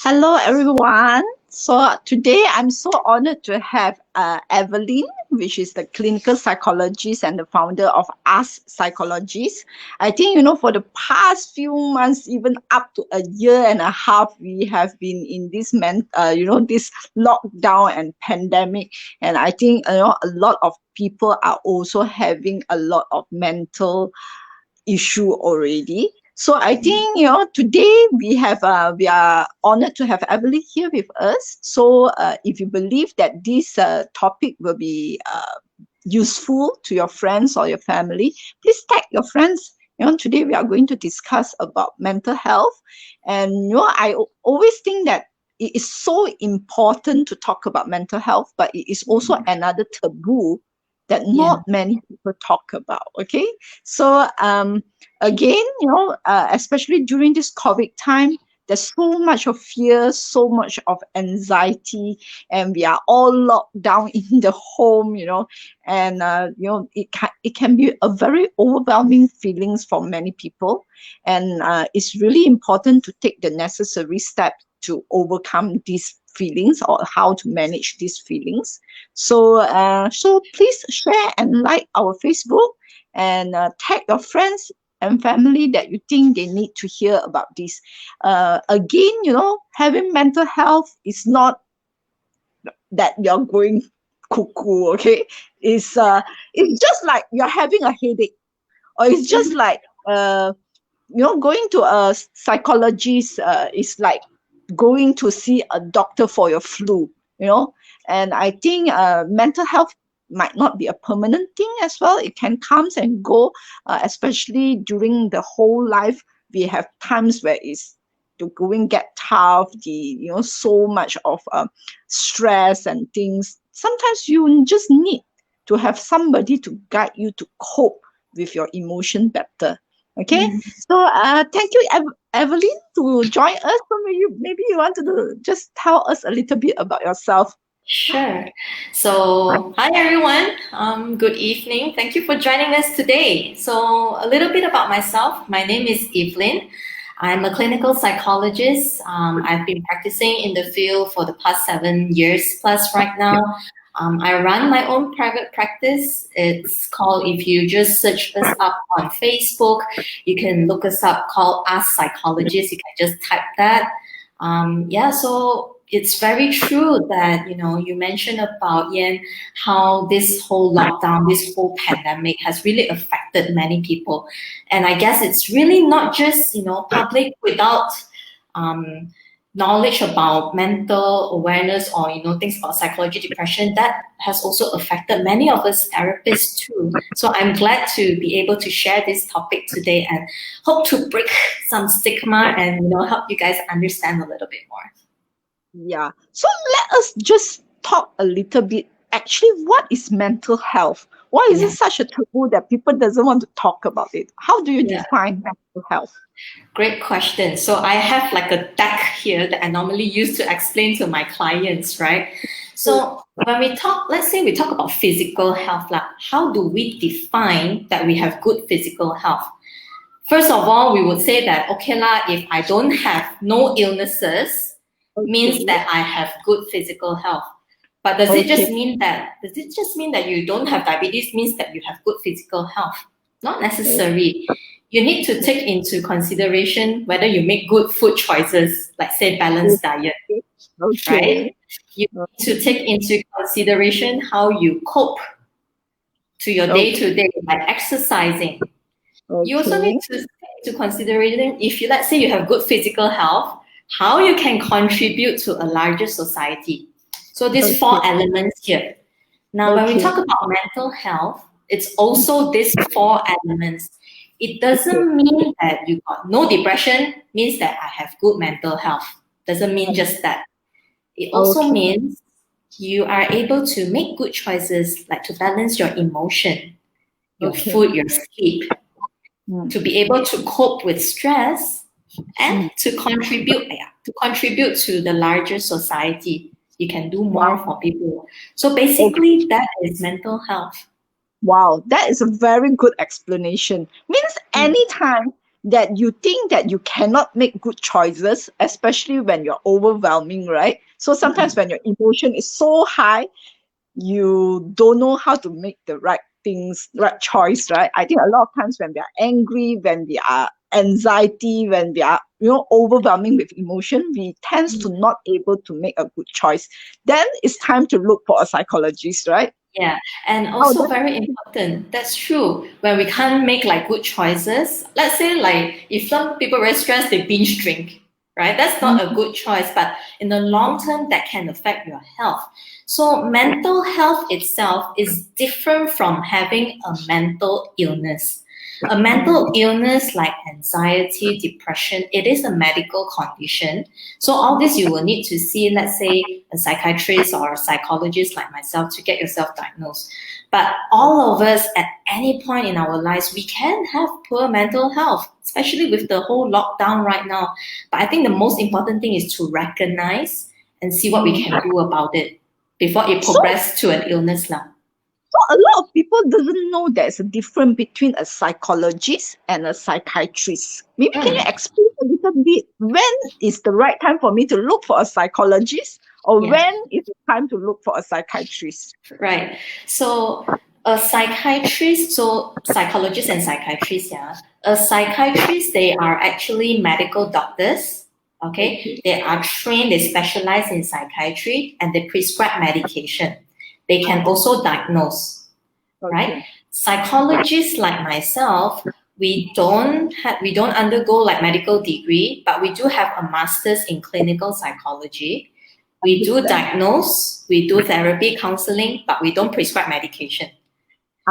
Hello, everyone. So today I'm so honored to have Evelyn, which is the clinical psychologist and the founder of Us Psychologists. I think, for the past few months, even up to a year and a half, we have been in this, this lockdown and pandemic. And I think, a lot of people are also having a lot of mental issue already. So I think today we are honored to have Evelyn here with us. So if you believe that this topic will be useful to your friends or your family, please tag your friends. Today we are going to discuss about mental health, and I always think that it is so important to talk about mental health, but it is also another taboo that not many people talk about. Okay, so again, especially during this COVID time, there's so much of fear, so much of anxiety, and we are all locked down in the home, and it can be a very overwhelming feelings for many people, and it's really important to take the necessary steps to overcome these feelings or how to manage these feelings. So please share and like our Facebook, and tag your friends and family that you think they need to hear about this. Again, having mental health is not that you're going cuckoo, okay? It's just like you're having a headache, or it's just like going to a psychologist is like going to see a doctor for your flu, and I think mental health might not be a permanent thing as well. It can come and go, especially during the whole life. We have times where it's to going get tough, so much of stress and things. Sometimes you just need to have somebody to guide you to cope with your emotion better. Okay, so thank you, Evelyn, to join us. So maybe you want to just tell us a little bit about yourself. Sure. So, hi everyone. Good evening. Thank you for joining us today. So, a little bit about myself. My name is Evelyn. I'm a clinical psychologist. I've been practicing in the field for the past 7 years plus right now. I run my own private practice. It's called, if you just search us up on Facebook, you can look us up, called Us Psychologists. You can just type that. So it's very true that, you mentioned about, Yan, how this whole lockdown, this whole pandemic has really affected many people. And I guess it's really not just, public without knowledge about mental awareness or, things about psychology, depression. That has also affected many of us therapists too. So I'm glad to be able to share this topic today and hope to break some stigma and, help you guys understand a little bit more. Yeah. So let us just talk a little bit. Actually, what is mental health? Why is it such a taboo that people doesn't want to talk about it? How do you define mental health? Great question. So I have like a deck here that I normally use to explain to my clients, right? So when we talk, let's say we talk about physical health, like how do we define that we have good physical health? First of all, we would say that, okay lah, if I don't have no illnesses, means that I have good physical health. But does it just mean that you don't have diabetes means that you have good physical health? Not necessarily. You need to take into consideration whether you make good food choices, like say balanced diet, right? You need to take into consideration how you cope to your day-to-day, like exercising. You also need to take into consideration, if you, let's say you have good physical health, how you can contribute to a larger society. So these 4 elements here. Now, when we talk about mental health, it's also these 4 elements. It doesn't mean that you got no depression, means that I have good mental health. Doesn't mean just that. It also means you are able to make good choices, like to balance your emotion, your food, your sleep, to be able to cope with stress, and to contribute to the larger society. You can do more for people. So basically, that is mental health. Wow, that is a very good explanation. Means anytime that you think that you cannot make good choices, especially when you're overwhelming, right? So sometimes when your emotion is so high, you don't know how to make the right things, right choice, right? I think a lot of times when we are angry, when we are anxiety, when we are, overwhelming with emotion, we tends to not able to make a good choice. Then it's time to look for a psychologist, right? Yeah, and Oh, also very important. That's true. When we can't make like good choices, let's say like if some people very stressed, they binge drink, right? That's not a good choice, but in the long term, that can affect your health. So mental health itself is different from having a mental illness. A mental illness like anxiety, depression, it is a medical condition. So all this you will need to see, let's say, a psychiatrist or a psychologist like myself to get yourself diagnosed. But all of us at any point in our lives, we can have poor mental health, especially with the whole lockdown right now. But I think the most important thing is to recognize and see what we can do about it before it so progresses to an illness now. a lot of people doesn't know there's a difference between a psychologist and a psychiatrist. Maybe can you Mm, explain a little bit when is the right time for me to look for a psychologist, or yeah. when is the time to look for a psychiatrist? Right. So a psychiatrist, so psychologists and psychiatrists, yeah. A psychiatrist, they are actually medical doctors. Okay. Okay. They are trained, they specialize in psychiatry and they prescribe medication. They can also diagnose, right? Okay. Psychologists like myself, we don't undergo like medical degree, but we do have a master's in clinical psychology. We do Understand. diagnose, we do therapy, counseling, but we don't prescribe medication.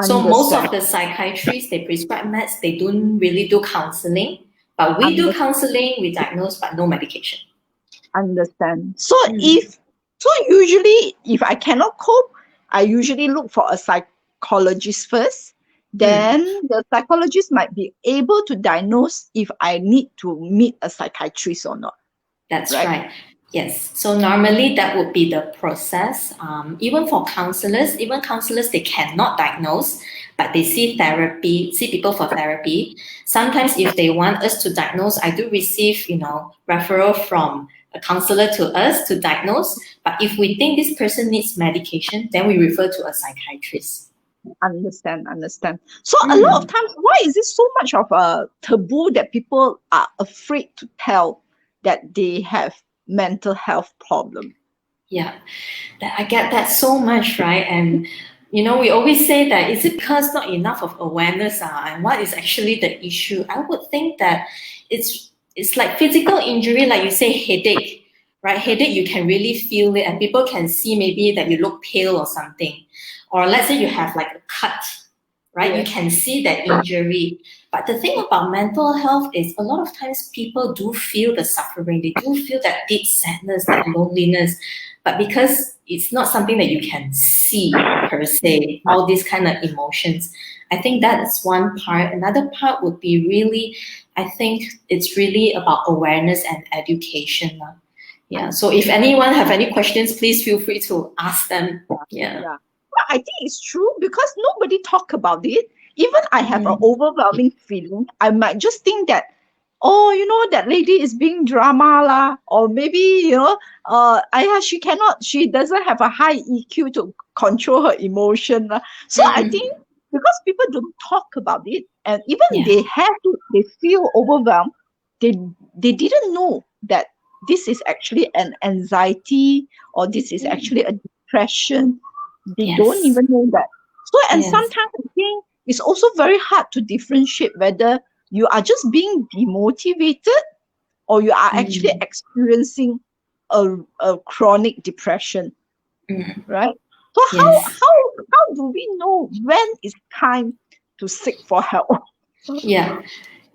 So most Understand. of the psychiatrists, they prescribe meds, they don't really do counseling, but we do counseling, we diagnose, but no medication. Understand. So Mm. usually if I cannot cope, I usually look for a psychologist first. Mm. Then the psychologist might be able to diagnose if I need to meet a psychiatrist or not. That's Right? right. Yes. So normally that would be the process. Even for counselors, they cannot diagnose, but they see therapy, see people for therapy. Sometimes if they want us to diagnose, I do receive, referral from a counselor to us to diagnose. But if we think this person needs medication, then we refer to a psychiatrist. Understand. So a lot of Mm. times, why is it so much of a taboo that people are afraid to tell that they have mental health problem? Yeah, I get that so much, right? And we always say that is it because not enough of awareness, and what is actually the issue? I would think that it's like physical injury, like you say, headache, right? Headache, you can really feel it, and people can see maybe that you look pale or something, or let's say you have like a cut, right? You Yes. can see that injury. But the thing about mental health is a lot of times people do feel the suffering, they do feel that deep sadness, that loneliness. But because it's not something that you can see per se, all these kind of emotions, I think that's one part. Another part would be really, I think it's really about awareness and education. Yeah. So if anyone have any questions, please feel free to ask them. Yeah. Yeah. Well, I think it's true because nobody talk about it. Even I have an Mm. overwhelming feeling. I might just think that, oh, that lady is being drama lah, or maybe she doesn't have a high EQ to control her emotion lah. So I think Mm. because people don't talk about it, and even Yeah. they feel overwhelmed, they didn't know that this is actually an anxiety, or this is Mm. actually a depression. They don't Yes. even know that. So, and Yes. sometimes I think it's also very hard to differentiate whether you are just being demotivated or you are actually Mm. experiencing a chronic depression, Mm. right? So Yes. how do we know when it's time to seek for help? Yeah.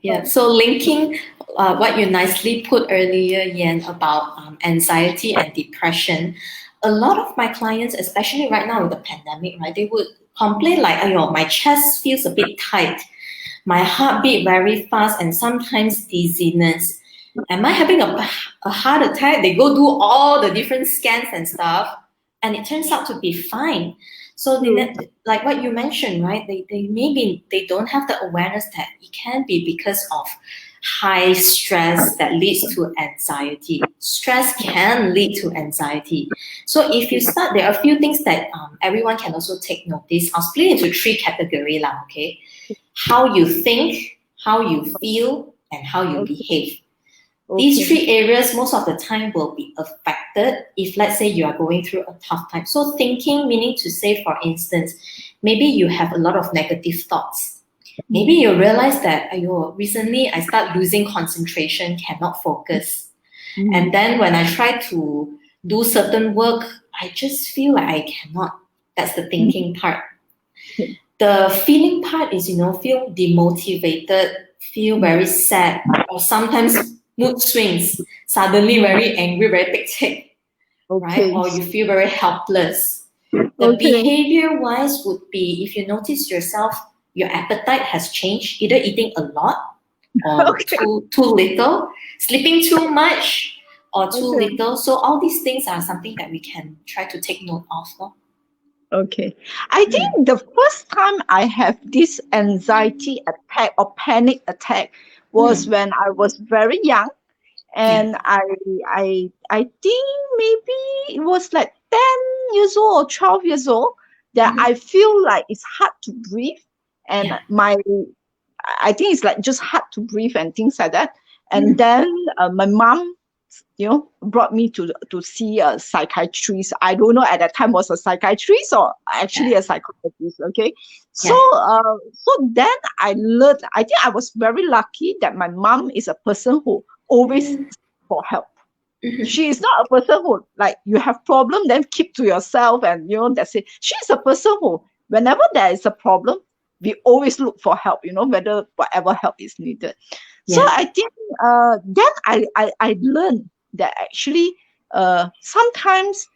Yeah. So linking what you nicely put earlier, Yan, about anxiety and depression, a lot of my clients, especially right now with the pandemic, right, they would complain like, "Oh, my chest feels a bit tight, my heartbeat very fast, and sometimes dizziness. Am I having a heart attack?" They go do all the different scans and stuff, and it turns out to be fine. So like what you mentioned, right? They maybe they don't have the awareness that it can be because of high stress that leads to anxiety. Stress can lead to anxiety. So if you start, there are a few things that everyone can also take notice. I'll split into three categories, okay? How you think, how you feel, and how you behave. These three areas most of the time will be affected if, let's say, you are going through a tough time. So thinking, meaning to say, for instance, maybe you have a lot of negative thoughts. Maybe you realize that, recently I start losing concentration, cannot focus. And then when I try to do certain work, I just feel like I cannot. That's the thinking part. The feeling part is, feel demotivated, feel very sad, or sometimes mood swings, suddenly very angry, very pek-cek, right? Or you feel very helpless. The behavior-wise would be, if you notice yourself, your appetite has changed, either eating a lot or too little, sleeping too much or too little. So all these things are something that we can try to take note of. Okay. I think the first time I have this anxiety attack or panic attack was when I was very young. And I think maybe it was like 10 years old or 12 years old that I feel like it's hard to breathe. And I think it's like just hard to breathe and things like that. And then my mom, brought me to see a psychiatrist. I don't know at that time was a psychiatrist or actually a psychologist. Okay, so so then I learned. I think I was very lucky that my mom is a person who always for help. She is not a person who like you have problem then keep to yourself and that's it. She's a person who whenever there is a problem, we always look for help. Whether whatever help is needed. So I think then I learned that actually sometimes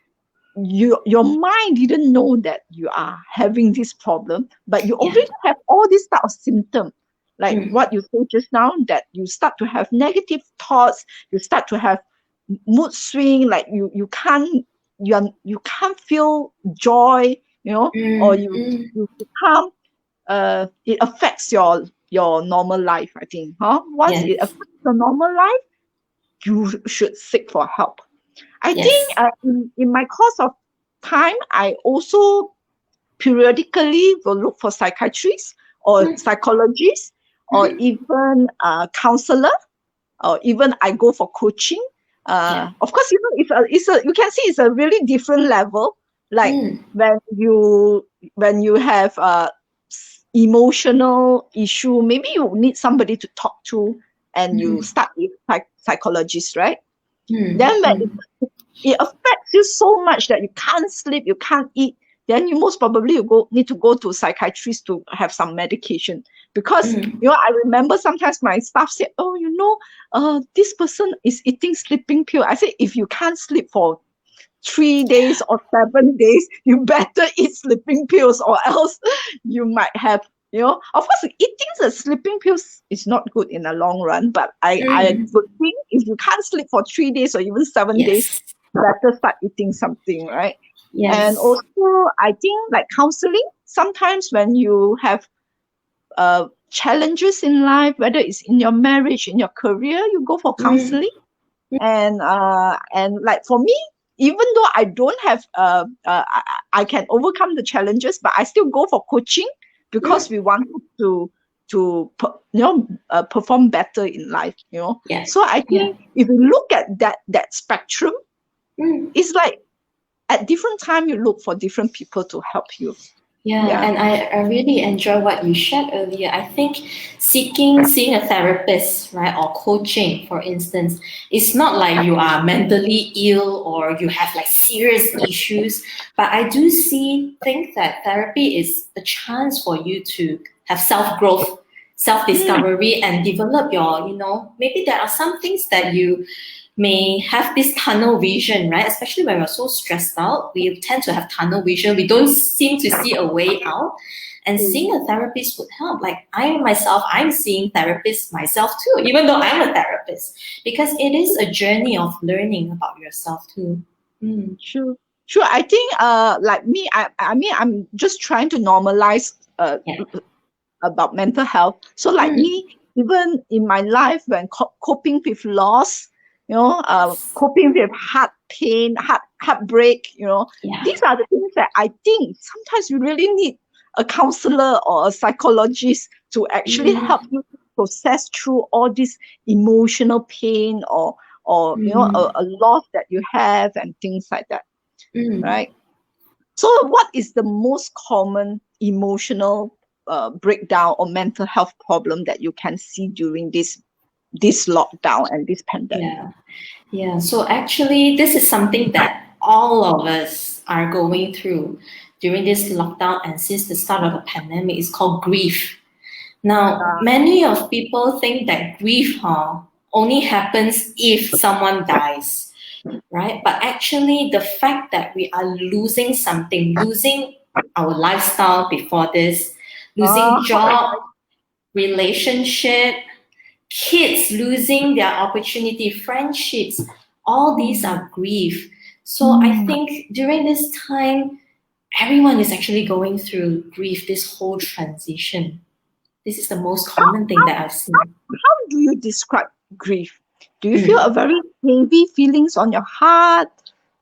your mind didn't know that you are having this problem, but you already have all these type of symptoms. Like what you said just now, that you start to have negative thoughts, you start to have mood swing, like you can't feel joy, or you become it affects your normal life, I think. Once it affects your normal life, you should seek for help. I think in my course of time, I also periodically will look for psychiatrists or psychologists or even counselor, or even I go for coaching. Of course, it's a you can see it's a really different level. Like when you have emotional issue, maybe you need somebody to talk to, and you start with psychologist, right? Then when it affects you so much that you can't sleep, you can't eat, then you most probably need to go to psychiatrist to have some medication. Because I remember sometimes my staff said, this person is eating sleeping pill. I said, if you can't sleep for 3 days or 7 days, you better eat sleeping pills, or else you might have, of course, eating the sleeping pills is not good in the long run, but I would think if you can't sleep for 3 days or even 7 days, better start eating something, right? And also, I think like counseling, sometimes when you have challenges in life, whether it's in your marriage, in your career, you go for counseling. And like for me, even though I don't have, I can overcome the challenges, but I still go for coaching because we want to perform better in life. So I think if you look at that spectrum, it's like at different time you look for different people to help you. And I really enjoy what you shared earlier. I think seeing a therapist, right, or coaching, for instance, it's not like you are mentally ill or you have like serious issues. But I do think that therapy is a chance for you to have self-growth, self-discovery, and develop your, maybe there are some things that you may have this tunnel vision, right? Especially when we're so stressed out, we tend to have tunnel vision. We don't seem to see a way out. And seeing a therapist would help. Like I'm seeing therapists myself too, even though I'm a therapist, because it is a journey of learning about yourself too. Sure. I think like me, I mean, I'm just trying to normalize about mental health. So like me, even in my life when coping with loss, coping with heart pain, heartbreak, Yeah. these are the things that I think sometimes you really need a counselor or a psychologist to actually help you process through all this emotional pain or a loss that you have and things like that, right? So what is the most common emotional breakdown or mental health problem that you can see during this lockdown and this pandemic? Yeah. Yeah. So actually, this is something that all of us are going through during this lockdown and since the start of the pandemic. Is called grief. Now, many of people think that grief only happens if someone dies, right? But actually, the fact that we are losing something, losing our lifestyle before this, losing job, relationship, kids losing their opportunity, friendships, all these are grief. So I think during this time, everyone is actually going through grief, this whole transition. This is the most common thing that I've seen. How do you describe grief? Do you feel Mm. a very heavy feelings on your heart,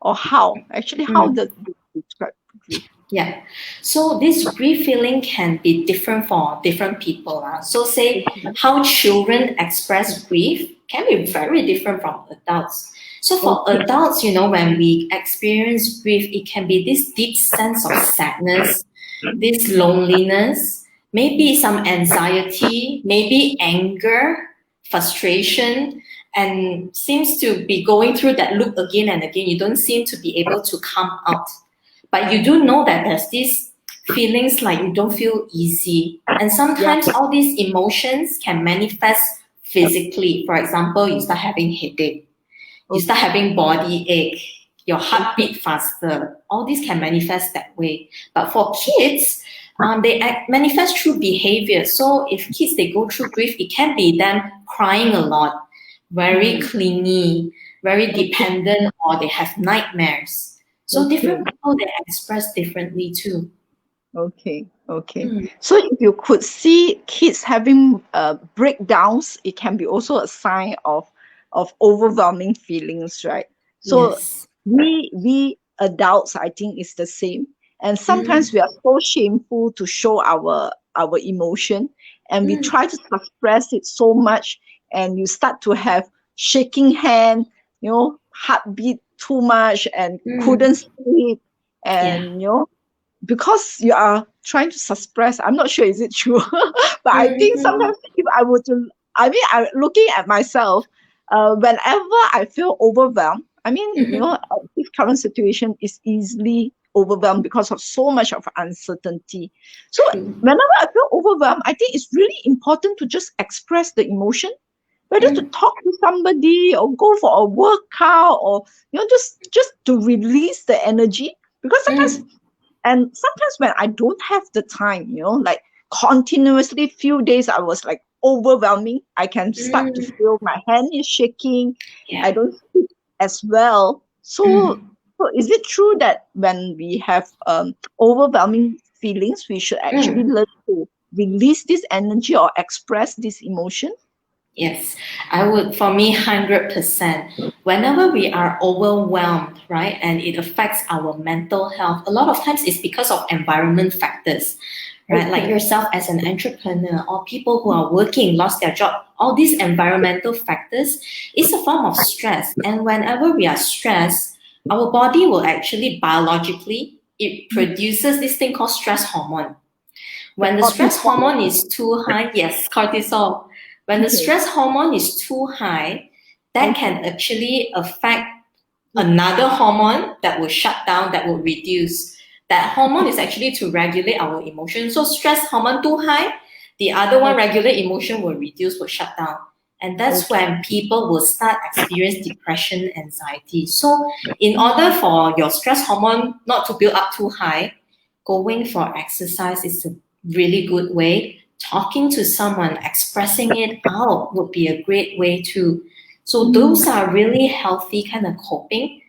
or how? Actually, how do you describe grief? Yeah. So this grief feeling can be different for different people. So say how children express grief can be very different from adults. So for adults, when we experience grief, it can be this deep sense of sadness, this loneliness, maybe some anxiety, maybe anger, frustration, and seems to be going through that loop again and again. You don't seem to be able to come out. But you do know that there's these feelings like you don't feel easy. And sometimes all these emotions can manifest physically. For example, you start having headache, you start having body ache, your heart beat faster. All these can manifest that way. But for kids, they manifest through behavior. So if kids, they go through grief, it can be them crying a lot, very clingy, very dependent, or they have nightmares. So different people, they express differently too. Okay. So if you could see kids having breakdowns, it can be also a sign of overwhelming feelings, right? So Yes. we adults, I think, is the same. And sometimes we are so shameful to show our emotion, and we try to suppress it so much, and you start to have shaking hand, heartbeat too much, and couldn't sleep, and because you are trying to suppress. I'm not sure is it true, but I think sometimes if I were to, I'm looking at myself, whenever I feel overwhelmed, this current situation is easily overwhelmed because of so much of uncertainty. So whenever I feel overwhelmed, I think it's really important to just express the emotion, whether to talk to somebody or go for a workout, or just to release the energy, because sometimes when I don't have the time, like continuously few days I was like overwhelming, I can start to feel my hand is shaking. I don't sleep as well. So is it true that when we have overwhelming feelings, we should actually learn to release this energy or express this emotion? Yes, I would, for me, 100%. Whenever we are overwhelmed, right, and it affects our mental health, a lot of times it's because of environment factors, right? Like yourself as an entrepreneur or people who are working, lost their job, all these environmental factors is a form of stress. And whenever we are stressed, our body will actually biologically, it produces this thing called stress hormone. When the stress hormone is too high, yes, cortisol. When the stress hormone is too high, that can actually affect another hormone that will shut down, that will reduce. That hormone is actually to regulate our emotions. So stress hormone too high, the other one, regulate emotion, will reduce, will shut down. And that's when people will start experience depression, anxiety. So in order for your stress hormone not to build up too high, going for exercise is a really good way. Talking to someone, expressing it out would be a great way too. So those are really healthy kind of coping.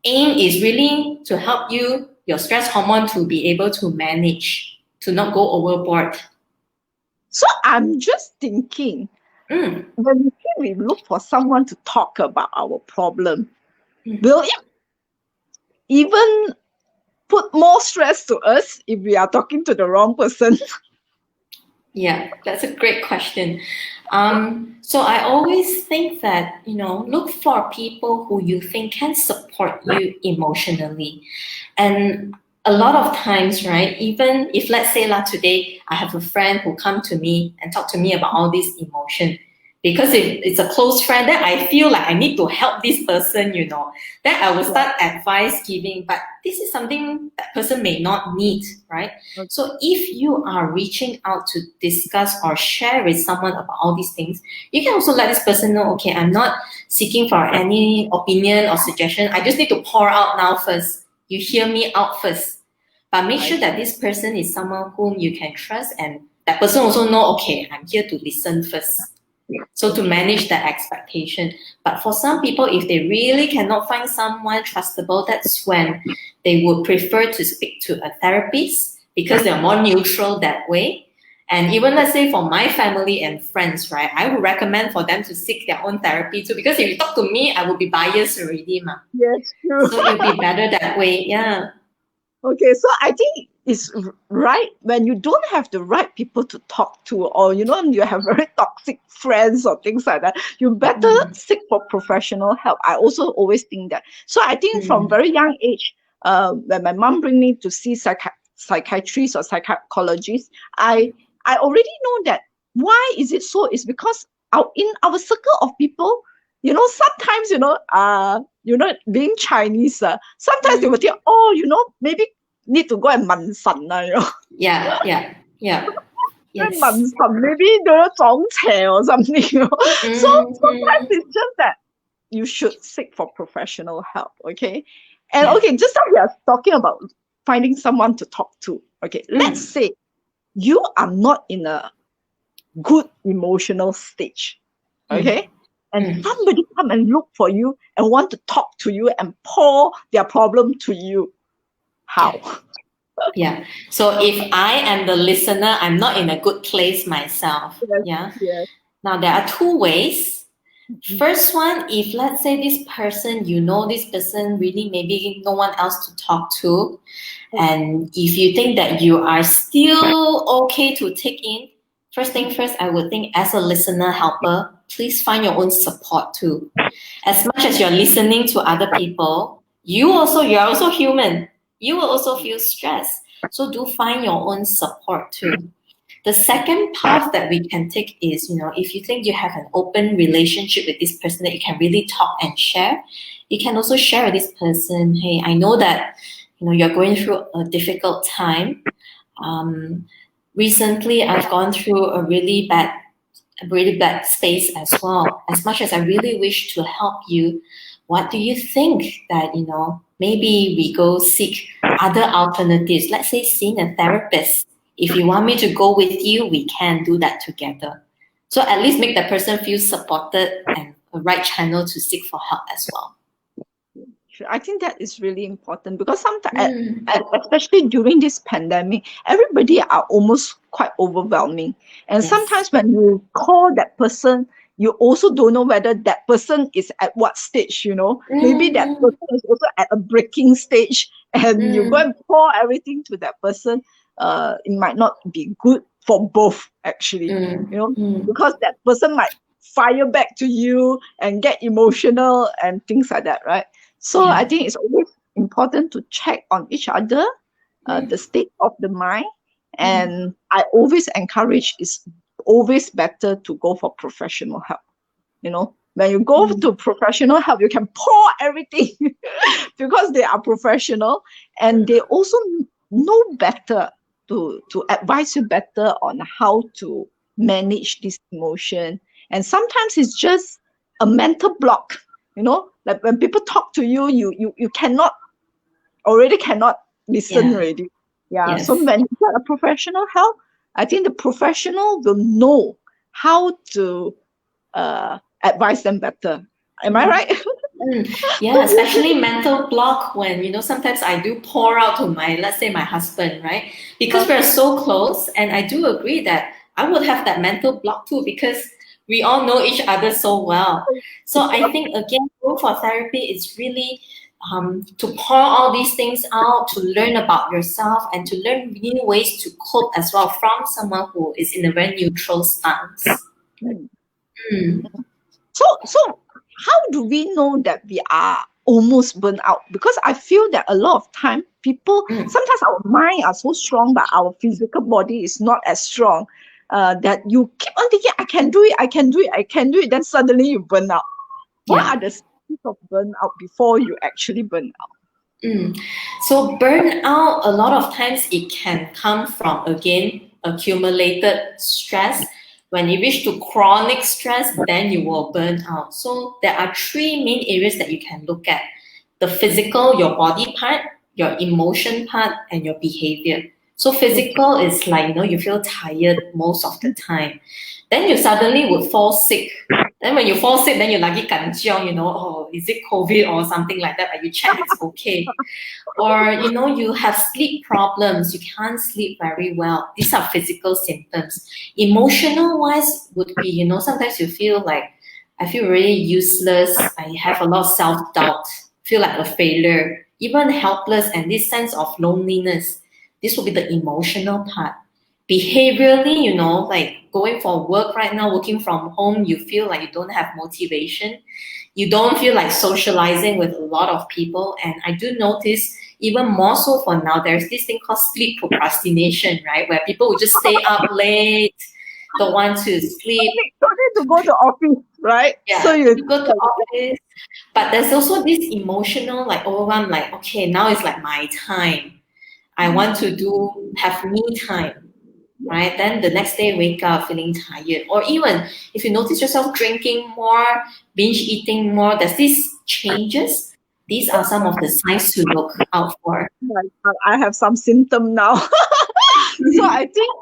Aim is really to help you, your stress hormone, to be able to manage, to not go overboard. So I'm just thinking, when we look for someone to talk about our problem, Mm. will it even put more stress to us if we are talking to the wrong person? Yeah, that's a great question. So I always think that, look for people who you think can support you emotionally. And a lot of times, right, even if let's say today I have a friend who come to me and talk to me about all this emotion, because if it's a close friend, then I feel like I need to help this person, then I will start advice giving, but this is something that person may not need, right? Okay. So if you are reaching out to discuss or share with someone about all these things, you can also let this person know, okay, I'm not seeking for any opinion or suggestion. I just need to pour out now first. You hear me out first. But make sure that this person is someone whom you can trust, and that person also know, okay, I'm here to listen first. So to manage that expectation. But for some people, if they really cannot find someone trustable, that's when they would prefer to speak to a therapist because they're more neutral that way. And even let's say for my family and friends, right, I would recommend for them to seek their own therapy too, because if you talk to me, I will be biased already, ma. Yes, true. So it'll be better that way, yeah. Okay, so I think it's right when you don't have the right people to talk to, or you have very toxic friends or things like that, you better seek for professional help. I also always think that. So I think from very young age, when my mom bring me to see psychiatrists or psychologists, I already know that. Why is it so? It's because in our circle of people, sometimes, being Chinese, sometimes they will think, maybe need to go and 問神啊, Yeah. Yes. maybe they are 撞邪 or something. So sometimes it's just that you should seek for professional help, okay? And okay, just now we are talking about finding someone to talk to. Okay, let's say you are not in a good emotional stage, okay? And somebody come and look for you and want to talk to you and pour their problem to you. How? Yeah. So if I am the listener, I'm not in a good place myself. Yes. Now there are two ways. First one, if let's say this person, this person really maybe no one else to talk to, and if you think that you are still okay to take in, first thing first, I would think as a listener helper, please find your own support too. As much as you're listening to other people, you're also human. You will also feel stress. So do find your own support too. The second path that we can take is, if you think you have an open relationship with this person that you can really talk and share, you can also share with this person, hey, I know that, you're going through a difficult time. Recently, I've gone through a really bad space as well. As much as I really wish to help you, what do you think that, maybe we go seek other alternatives? Let's say seeing a therapist. If you want me to go with you, we can do that together. So at least make the person feel supported and a right channel to seek for help as well. I think that is really important because sometimes, especially during this pandemic, everybody are almost quite overwhelming. And sometimes when you call that person, you also don't know whether that person is at what stage, Maybe that person is also at a breaking stage and you go and pour everything to that person. It might not be good for both, actually, because that person might fire back to you and get emotional and things like that, right? So I think it's always important to check on each other, the state of the mind. And I always encourage it's always better to go for professional help. When you go to professional help, you can pour everything because they are professional and they also know better to advise you better on how to manage this emotion. And sometimes it's just a mental block, like when people talk to you, you cannot listen already. Yeah. Yes. So when you get a professional help, I think the professional will know how to advise them better. Am I right? Yeah, especially mental block when, sometimes I do pour out to let's say my husband, right? Because we're so close, and I do agree that I would have that mental block too, because We all know each other so well. So I think again, going for therapy is really to pour all these things out, to learn about yourself and to learn new ways to cope as well from someone who is in a very neutral stance. Mm. So how do we know that we are almost burnt out? Because I feel that a lot of time people, sometimes our mind are so strong, but our physical body is not as strong. That you keep on thinking, I can do it, I can do it, I can do it. Then suddenly you burn out. What are the signs of burnout before you actually burn out? So burnout, a lot of times it can come from, again, accumulated stress. When you reach to chronic stress, then you will burn out. So there are three main areas that you can look at: the physical, your body part, your emotion part, and your behavior. So physical is like, you feel tired most of the time. Then you suddenly would fall sick. Then when you fall sick, then you lagi kanjiong, oh, is it COVID or something like that? But you check it's okay. Or, you have sleep problems. You can't sleep very well. These are physical symptoms. Emotional wise would be, sometimes you feel like, I feel really useless. I have a lot of self-doubt, feel like a failure, even helpless, and this sense of loneliness. This will be the emotional part. Behaviorally, like going for work right now, working from home, you feel like you don't have motivation. You don't feel like socializing with a lot of people. And I do notice even more so for now, there's this thing called sleep procrastination, right? Where people will just stay up late, don't want to sleep. Don't need to go to office, right? Yeah, So you go to office. But there's also this emotional like overwhelm, like, okay, now it's like my time. I want to have me time, right? Then the next day wake up feeling tired. Or even if you notice yourself drinking more, binge eating more, there's these changes. These are some of the signs to look out for. I have some symptom now. So I think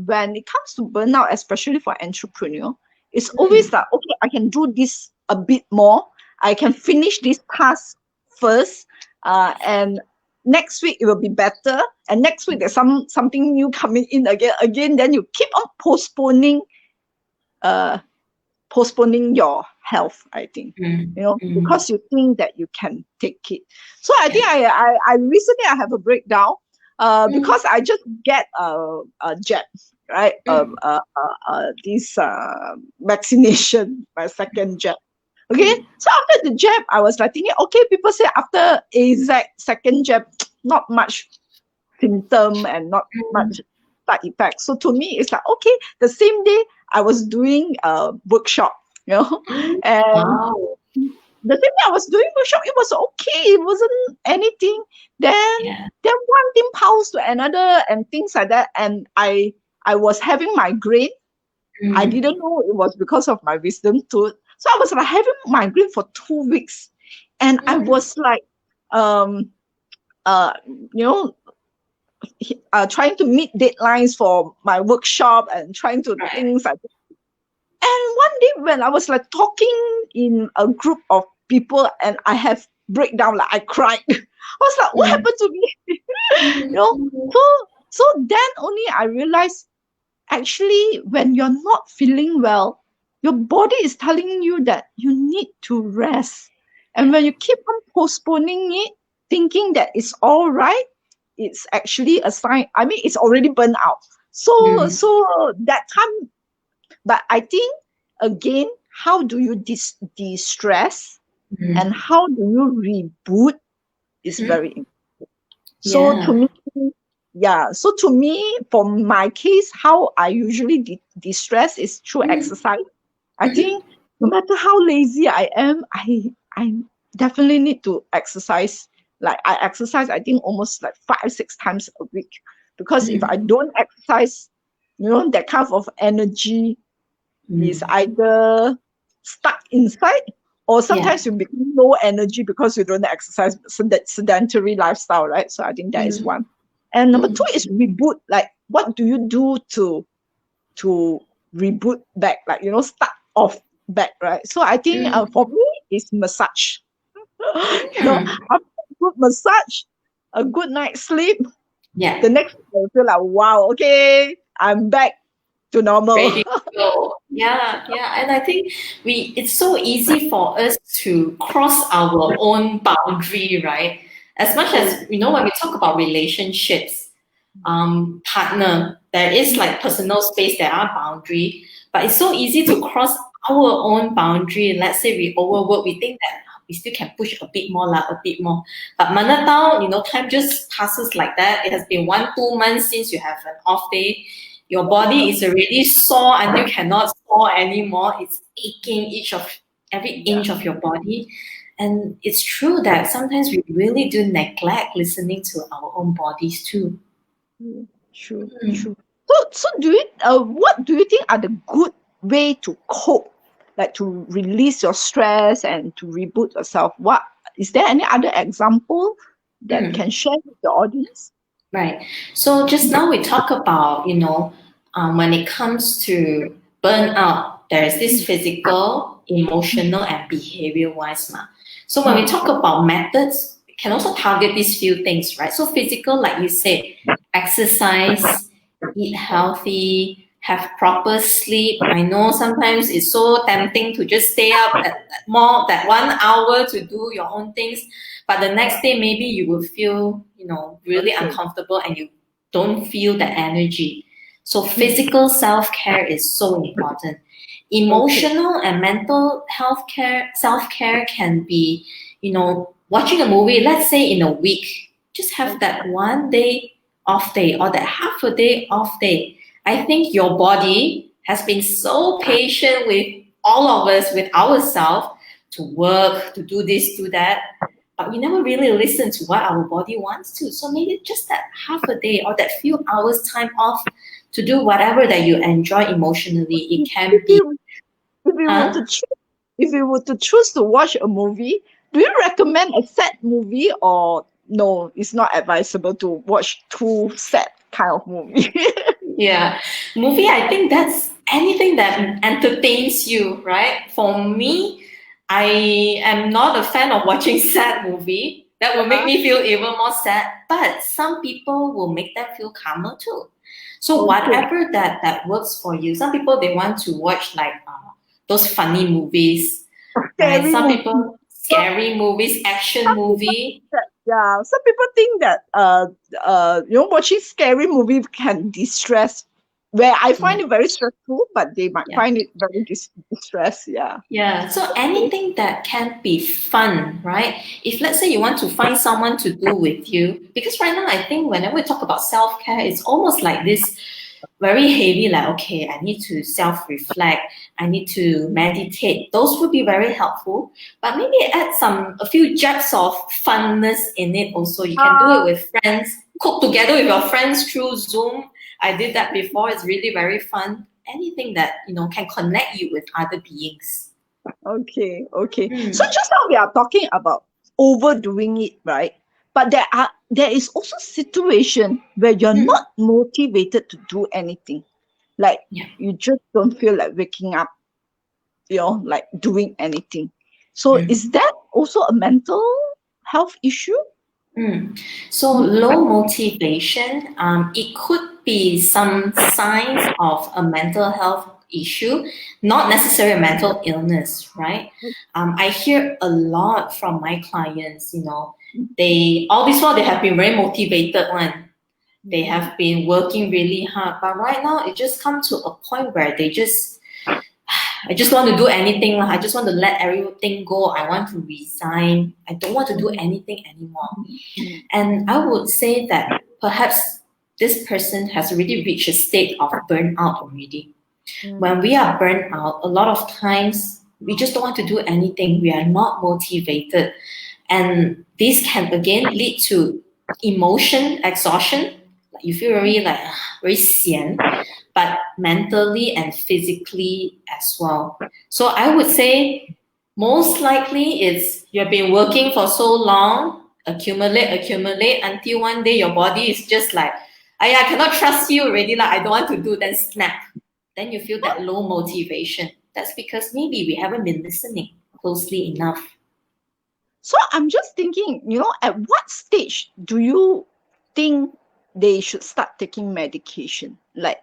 when it comes to burnout, especially for entrepreneur, it's always like, okay, I can do this a bit more. I can finish this task first, and next week it will be better. And next week there's something new coming in again. Then you keep on postponing your health, I think, because you think that you can take it. So I think I recently I have a breakdown because I just get a jab, right? This vaccination, my second jab. Okay, so after the jab, I was like thinking, okay, people say after AZ second jab, not much symptom and not much side effects. So to me, it's like, okay, the same day I was doing a workshop, and the same day I was doing workshop, it was okay. It wasn't anything. Then one thing pulsed to another and things like that. And I was having migraine. I didn't know it was because of my wisdom tooth. So I was like having migraine for 2 weeks. And I was like, trying to meet deadlines for my workshop and trying to things like that. And one day when I was like talking in a group of people and I have breakdown, like I cried. I was like, what happened to me? So then only I realized, actually, when you're not feeling well, your body is telling you that you need to rest. And when you keep on postponing it, thinking that it's all right, it's actually a sign. I mean, it's already burnt out. So that time, but I think, again, how do you de-stress and how do you reboot is very important. So to me, for my case, how I usually de-stress is through exercise. I think no matter how lazy I am, I definitely need to exercise. Like I exercise, I think almost like 5-6 times a week. Because if I don't exercise, that kind of energy is either stuck inside or sometimes you become low energy because you don't exercise, sedentary lifestyle, right? So I think that is one. And number 2 is reboot. Like, what do you do to reboot back? Like, start off back, right? So I think for me, it's massage. After a good massage, a good night's sleep, the next day I feel like, wow, okay, I'm back to normal. ready to go. Yeah, yeah. And I think it's so easy for us to cross our own boundary, right? As much as, when we talk about relationships, partner, there is like personal space, there are boundary, but it's so easy to cross our own boundary. Let's say we overwork, we think that we still can push a bit more, like a bit more. But manatao, time just passes like that. It has been 1-2 months since you have an off day. Your body is already sore until cannot sore anymore. It's aching every inch of your body. And it's true that sometimes we really do neglect listening to our own bodies too. True, true. So what do you think are the good way to cope, like to release your stress and to reboot yourself? What is there any other example that you can share with the audience? Right. So just now we talk about, when it comes to burnout, there is this physical, emotional, and behavior wise. So when we talk about methods, we can also target these few things, right? So physical, like you said, exercise, eat healthy, have proper sleep. I know sometimes it's so tempting to just stay up that 1 hour to do your own things, but the next day maybe you will feel, really uncomfortable and you don't feel the energy. So physical self-care is so important. Emotional and mental self-care can be, watching a movie, let's say in a week, just have that 1 day off day or that half a day off day. I think your body has been so patient with all of us, with ourselves, to work, to do this, do that. But we never really listen to what our body wants to. So maybe just that half a day or that few hours time off to do whatever that you enjoy emotionally. It can be. If you were to choose to watch a movie, do you recommend a sad movie, or no, it's not advisable to watch too sad kind of movie? Yeah, movie, I think that's anything that entertains you, right? For me, I am not a fan of watching sad movie. That will make me feel even more sad. But some people will make them feel calmer too. So whatever that works for you. Some people, they want to watch like those funny movies, right? Some people scary movies, action movie. Yeah, some people think that watching scary movie can distress. Where I find it very stressful, but they might find it very distress. Yeah. Yeah. So anything that can be fun, right? If let's say you want to find someone to do with you, because right now I think whenever we talk about self-care, it's almost like this very heavy, like, okay, I need to self-reflect, I need to meditate. Those would be very helpful, but maybe add a few jabs of funness in it also. You can do it with friends, cook together with your friends through Zoom. I did that before. It's really very fun. Anything that, can connect you with other beings. Okay. So just now we are talking about overdoing it, right? But there is also situation where you're not motivated to do anything. Like you just don't feel like waking up, like doing anything. So is that also a mental health issue? So low motivation, it could be some signs of a mental health issue, not necessarily a mental illness, right? I hear a lot from my clients, all this while they have been very motivated one. They have been working really hard, but right now it just comes to a point where I just want to do anything. I just want to let everything go. I want to resign. I don't want to do anything anymore. And I would say that perhaps this person has already reached a state of burnout already. When we are burnt out, a lot of times we just don't want to do anything. We are not motivated. And this can again lead to emotion exhaustion. You feel very sian, but mentally and physically as well. So I would say most likely it's you've been working for so long, accumulate until one day your body is just like, I cannot trust you already, like I don't want to do, then snap. Then you feel that low motivation. That's because maybe we haven't been listening closely enough. So I'm just thinking, at what stage do you think they should start taking medication? Like,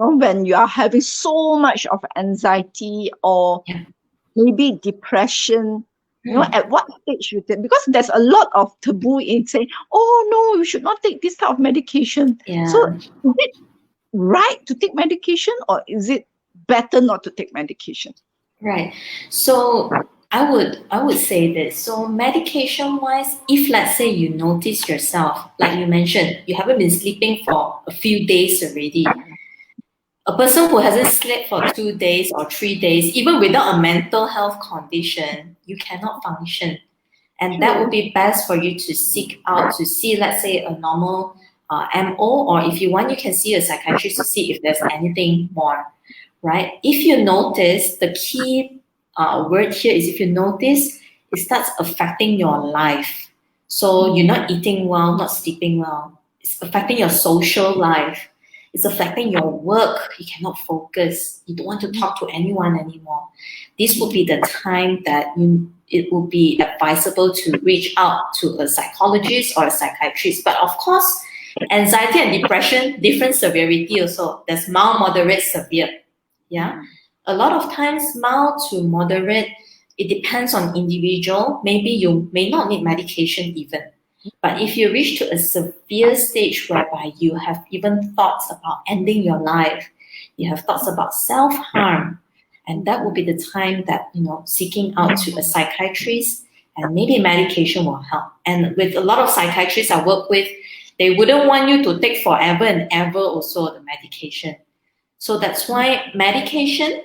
when you are having so much of anxiety or Yeah. maybe depression, Mm. at what stage you take? Because there's a lot of taboo in saying, oh no, you should not take this type of medication. So Yeah. is it right to take medication, or is it better not to take medication? Right. So I would say this. So medication wise, if let's say you notice yourself, like you mentioned, you haven't been sleeping for a few days already. A person who hasn't slept for 2 days or 3 days, even without a mental health condition, you cannot function. And that would True. be best for you to seek out to see, let's say, a normal MO, or if you want, you can see a psychiatrist to see if there's anything more, right? If you notice, the key word here is if you notice, it starts affecting your life. So you're not eating well, not sleeping well. It's affecting your social life. It's affecting your work. You cannot focus. You don't want to talk to anyone anymore. This would be the time that it would be advisable to reach out to a psychologist or a psychiatrist. But of course, anxiety and depression, different severity also. There's mild, moderate, severe. Yeah. A lot of times, mild to moderate, it depends on individual. Maybe you may not need medication even. But if you reach to a severe stage whereby you have even thoughts about ending your life, you have thoughts about self-harm, and that will be the time that, seeking out to a psychiatrist and maybe medication will help. And with a lot of psychiatrists I work with, they wouldn't want you to take forever and ever also the medication. So that's why medication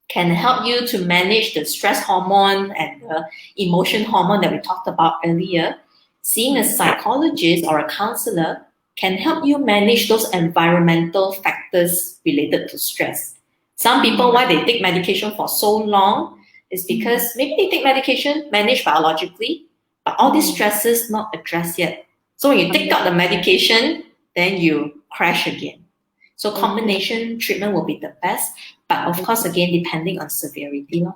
can help you to manage the stress hormone and the emotion hormone that we talked about earlier. Seeing a psychologist or a counselor can help you manage those environmental factors related to stress. Some people, why they take medication for so long is because maybe they take medication managed biologically, but all these stresses not addressed yet. So when you take out the medication, then you crash again. So combination treatment will be the best, but of course, again, depending on severity.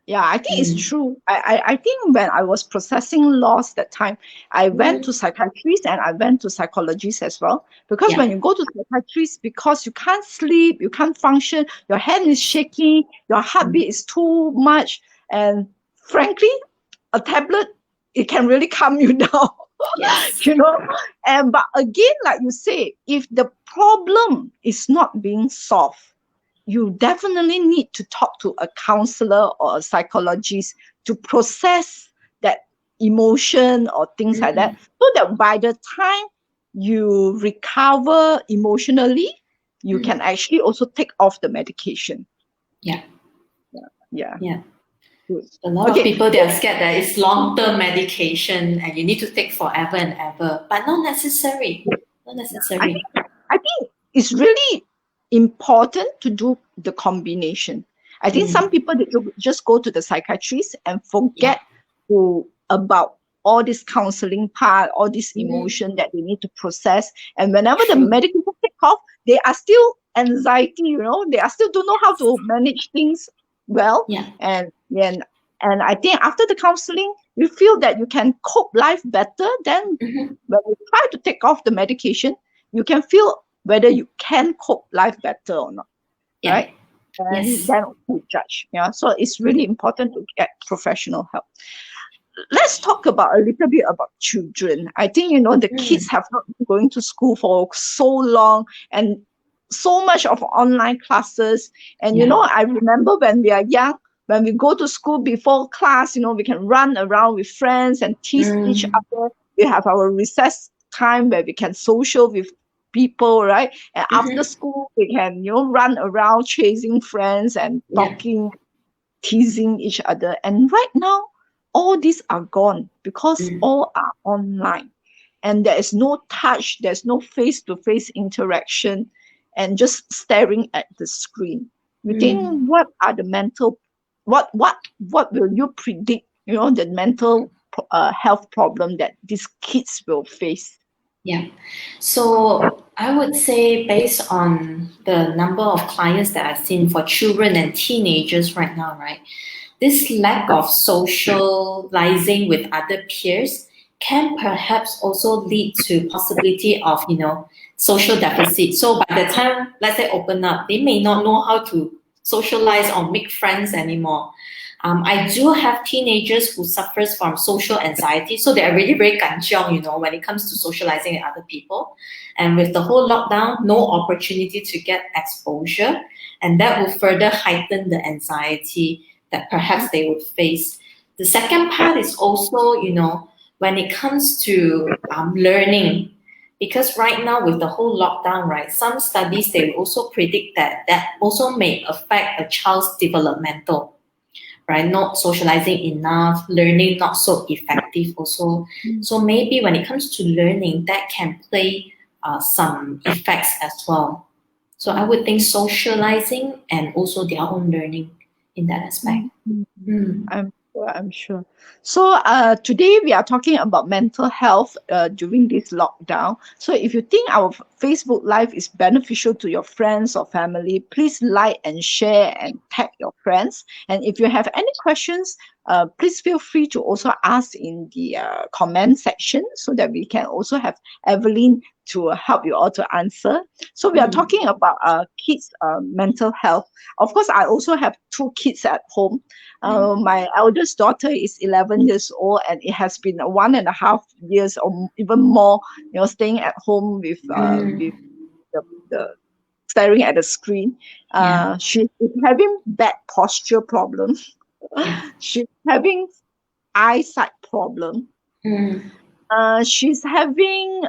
Yeah, I think it's true. I think when I was processing loss that time, I went to psychiatrists and I went to psychologists as well. Because when Yeah. you go to psychiatrists, because you can't sleep, you can't function, your hand is shaky, your heartbeat is too much, and frankly, a tablet, it can really calm you down. Yes. And but again, like you say, if the problem is not being solved, you definitely need to talk to a counselor or a psychologist to process that emotion or things like that, so that by the time you recover emotionally, you can actually also take off the medication. Yeah. Yeah. Yeah. Good. A lot of Okay. people, they are scared that it's long-term medication and you need to take forever and ever, but not necessary. Not necessary. I think it's really important to do the combination. I think some people, they just go to the psychiatrist and Yeah. forget about all this counseling part, all this emotion that they need to process. And whenever the True. medication take off, they are still anxiety, they are still don't know how to manage things well. Yeah. And I think after the counseling, you feel that you can cope life better. Then when you try to take off the medication, you can feel whether you can cope life better or not, Yeah. right? And Yes. then we judge. Yeah, so it's really important to get professional help. Let's talk about a little bit about children. I think the kids have not been going to school for so long, and so much of online classes. And I remember when we are young, when we go to school before class, we can run around with friends and tease each other. We have our recess time where we can social with people, right? And after school, we can run around chasing friends and talking, teasing each other. And right now, all these are gone because all are online, and there is no touch, there's no face-to-face interaction, and just staring at the screen. You think, what are the mental, what will you predict, the mental health problem that these kids will face? Yeah. So I would say, based on the number of clients that I've seen for children and teenagers right now, right, this lack of socializing with other peers can perhaps also lead to possibility of, social deficit. So by the time, let's say, open up, they may not know how to socialize or make friends anymore. I do have teenagers who suffers from social anxiety, so they are really very kanchiong, when it comes to socializing with other people. And with the whole lockdown, no opportunity to get exposure, and that will further heighten the anxiety that perhaps they would face. The second part is also, when it comes to learning, because right now with the whole lockdown, right, some studies, they also predict that that also may affect a child's developmental, right? Not socializing enough, learning not so effective also. So maybe when it comes to learning, that can play some effects as well. So I would think socializing and also their own learning in that aspect. I'm sure. So today we are talking about mental health during this lockdown. So if you think our Facebook Live is beneficial to your friends or family, please like and share and tag your friends. And if you have any questions, please feel free to also ask in the comment section so that we can also have Evelyn to help you all to answer. So we are talking about kids' mental health. Of course, I also have 2 kids at home. My eldest daughter is 11 years old, and it has been 1.5 years or even more, staying at home with the staring at the screen. She's having bad posture problem. She's having eyesight problem. She's having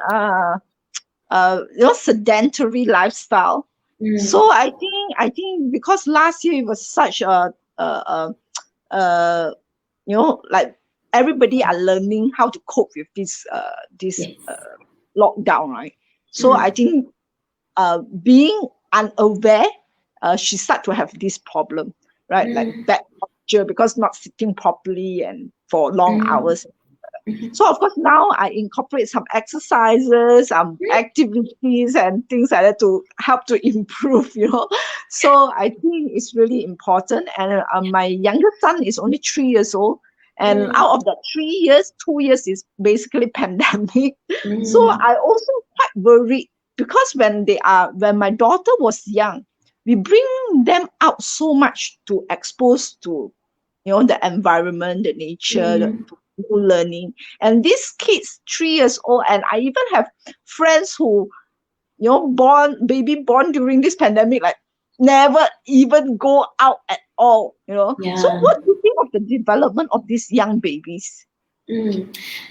sedentary lifestyle. So I think because last year it was such like everybody are learning how to cope with this lockdown, right? So I think being unaware, she start to have this problem, right? Like bad posture because not sitting properly and for long hours. So of course now I incorporate some exercises, some activities and things like that to help to improve, So I think it's really important. And my younger son is only 3 years old. And out of that 3 years, 2 years is basically pandemic. So I also quite worried because when my daughter was young, we bring them out so much to expose to, the environment, the nature, learning. And these kids, 3 years old, and I even have friends who, baby born during this pandemic, like never even go out at all, So what do you think of the development of these young babies?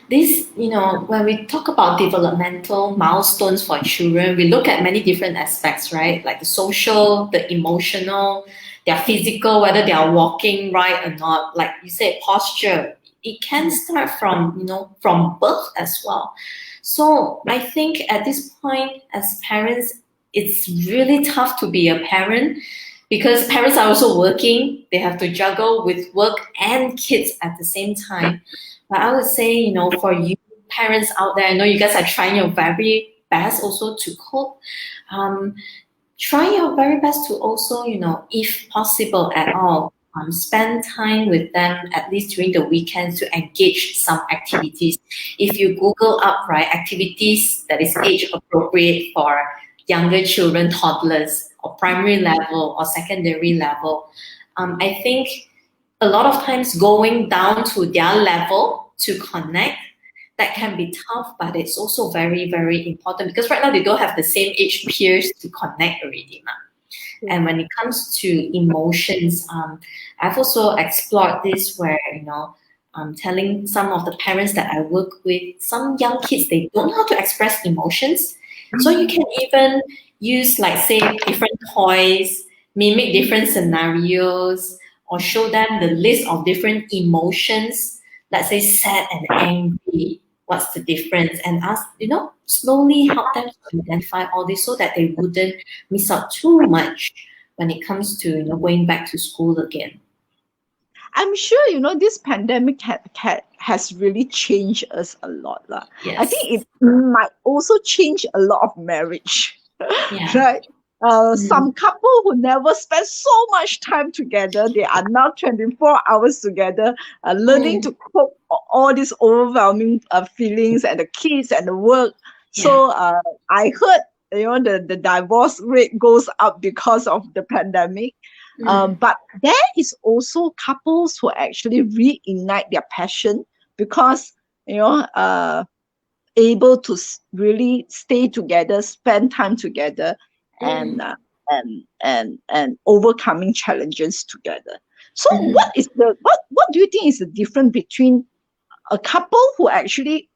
This, when we talk about developmental milestones for children, we look at many different aspects, right? Like the social, the emotional, their physical, whether they are walking right or not. Like you said, posture. It can start from, from birth as well. So I think at this point, as parents, it's really tough to be a parent because parents are also working. They have to juggle with work and kids at the same time. But I would say, for you parents out there, I know you guys are trying your very best also to cope. Try your very best to also, if possible at all, spend time with them at least during the weekends to engage some activities. If you Google up, right, activities that is age appropriate for younger children, toddlers, or primary level or secondary level, I think a lot of times going down to their level to connect, that can be tough, but it's also very, very important because right now they don't have the same age peers to connect already. And when it comes to emotions, I've also explored this where, telling some of the parents that I work with, some young kids, they don't know how to express emotions. So you can even use, like, say, different toys, mimic different scenarios, or show them the list of different emotions, let's say sad and angry. What's the difference? And ask, slowly help them to identify all this so that they wouldn't miss out too much when it comes to, going back to school again. I'm sure, this pandemic has really changed us a lot. Yes. I think it might also change a lot of marriage, right? Some couple who never spent so much time together, they are now 24 hours together, learning to cope all these overwhelming feelings and the kids and the work. So I heard the divorce rate goes up because of the pandemic. But there is also couples who actually reignite their passion because, able to really stay together, spend time together, and overcoming challenges together. So what do you think is the difference between a couple who actually